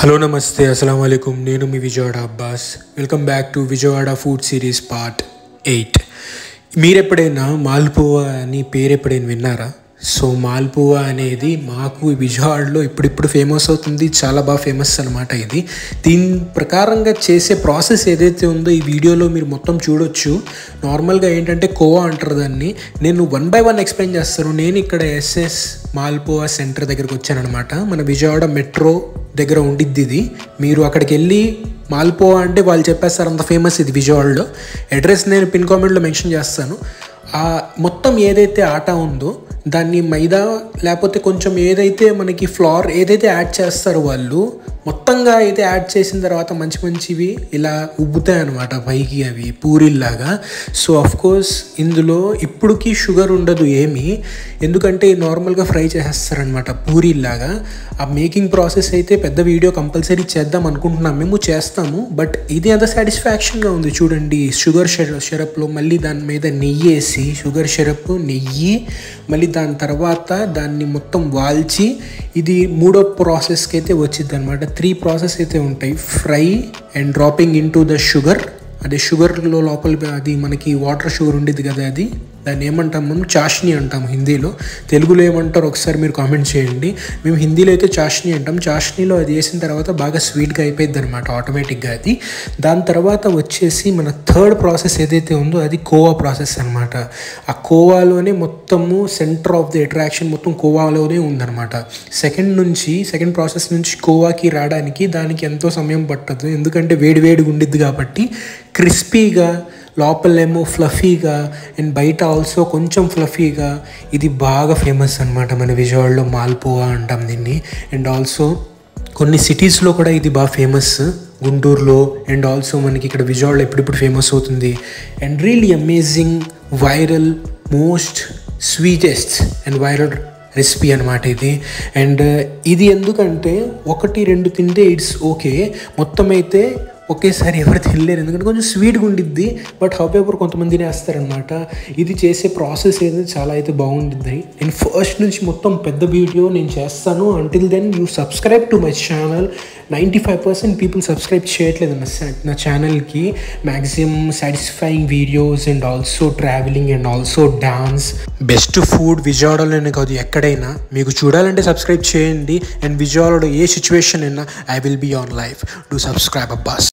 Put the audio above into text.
Hello నమస్తే అస్సలం వాలేకుమ్ నేను మీ Vijayawada Abbas welcome back to Vijayawada food series part 8. మీరు ఎప్పుడైనా మాల్పువా అని పేరు ఎప్పుడైనా విన్నారా? సో మాల్పువా అనేది మాకు విజయవాడలో ఇప్పుడిప్పుడు ఫేమస్ అవుతుంది, చాలా బాగా ఫేమస్ అనమాట. ఇది దీని ప్రకారంగా చేసే ప్రాసెస్ ఏదైతే ఉందో ఈ వీడియోలో మీరు మొత్తం చూడొచ్చు. నార్మల్గా ఏంటంటే కోవా అంటారు దాన్ని. నేను 1 by 1 ఎక్స్ప్లెయిన్ చేస్తాను. నేను ఇక్కడ ఎస్ఎస్ మాల్పువా సెంటర్ దగ్గరికి వచ్చానమాట. మన విజయవాడ మెట్రో దగ్గర ఉండిద్ది ఇది. మీరు అక్కడికి వెళ్ళి మాల్పువా అంటే వాళ్ళు చెప్పేస్తారు, అంత ఫేమస్ ఇది విజయవాడలో. అడ్రస్ నేను పిన్ కామెంట్లో మెన్షన్ చేస్తాను. మొత్తం ఏదైతే ఆట ఉందో దాన్ని మైదా లేకపోతే కొంచెం ఏదైతే మనకి ఫ్లోర్ ఏదైతే యాడ్ చేస్తారో వాళ్ళు మొత్తంగా అయితే యాడ్ చేసిన తర్వాత మంచి మంచివి ఇలా ఉబ్బుతాయి అనమాట పైకి, అవి పూరీల్లాగా. సో అఫ్కోర్స్ ఇందులో ఇప్పుడుకి షుగర్ ఉండదు ఏమీ, ఎందుకంటే నార్మల్గా ఫ్రై చేసేస్తారనమాట పూరీల్లాగా. ఆ మేకింగ్ ప్రాసెస్ అయితే పెద్ద వీడియో కంపల్సరీ చేద్దాం అనుకుంటున్నాం, మేము చేస్తాము. బట్ ఇది అంత సాటిస్ఫాక్షన్గా ఉంది చూడండి. షుగర్ సిరప్లో మళ్ళీ దాని మీద నెయ్యి వేసి, షుగర్ సిరప్ నెయ్యి, మళ్ళీ దాని తర్వాత దాన్ని మొత్తం వాల్చి ఇది 3వ ప్రాసెస్కి అయితే వచ్చింది అనమాట. 3 ప్రాసెస్ అయితే ఉంటాయి: fry and dropping in to the sugar. అదే షుగర్లో లోపల అది మనకి వాటర్ షుగర్ ఉండేది కదా, అది దాన్ని ఏమంటాం మనం? చాష్నీ అంటాం హిందీలో. తెలుగులో ఏమంటారు ఒకసారి మీరు కామెంట్ చేయండి. మేము హిందీలో అయితే చాష్నీ అంటాం. చాష్నీలో అది వేసిన తర్వాత బాగా స్వీట్గా అయిపోయింది అనమాట ఆటోమేటిక్గా అది. దాని తర్వాత వచ్చేసి మన 3rd ప్రాసెస్ ఏదైతే ఉందో అది కోవా ప్రాసెస్ అనమాట. ఆ కోవాలోనే మొత్తము సెంటర్ ఆఫ్ ది అట్రాక్షన్ మొత్తం కోవాలోనే ఉందన్నమాట. సెకండ్ ప్రాసెస్ నుంచి కోవాకి రావడానికి దానికి ఎంతో సమయం పట్టదు, ఎందుకంటే వేడిగా ఉండిద్ది కాబట్టి. క్రిస్పీగా లోపలేమో ఫ్లఫీగా అండ్ బయట ఆల్సో కొంచెం ఫ్లఫీగా ఇది బాగా ఫేమస్ అనమాట మన విజయవాడలో. మాల్పువా అంటాం దీన్ని. అండ్ ఆల్సో కొన్ని సిటీస్లో కూడా ఇది బాగా ఫేమస్, గుంటూరులో అండ్ ఆల్సో మనకి ఇక్కడ విజయవాడలో ఎప్పుడిప్పుడు ఫేమస్ అవుతుంది. And really amazing, viral, most sweetest and viral recipe అనమాట ఇది. అండ్ ఇది ఎందుకంటే 1-2 తింటే ఇట్స్ ఓకే, మొత్తం అయితే ఒకేసారి ఎవరు తినలేరు, ఎందుకంటే కొంచెం స్వీట్గా ఉండిద్ది. బట్ హౌఎవర్ కొంతమంది తినేస్తారనమాట. ఇది చేసే ప్రాసెస్ ఏదైతే చాలా అయితే బాగుండిద్ది. నేను ఫస్ట్ నుంచి మొత్తం పెద్ద వీడియో నేను చేస్తాను. Until then you subscribe to my channel. 95% people subscribe చేయట్లేదు నా ఛానల్కి. Maximum satisfying videos and also travelling and also dance, best food విజయవాడలోనే కాదు ఎక్కడైనా. మీకు చూడాలంటే సబ్స్క్రైబ్ చేయండి. అండ్ విజయవాడలో ఏ సిచ్యువేషన్ అయినా I will be on live. Do subscribe Abbas.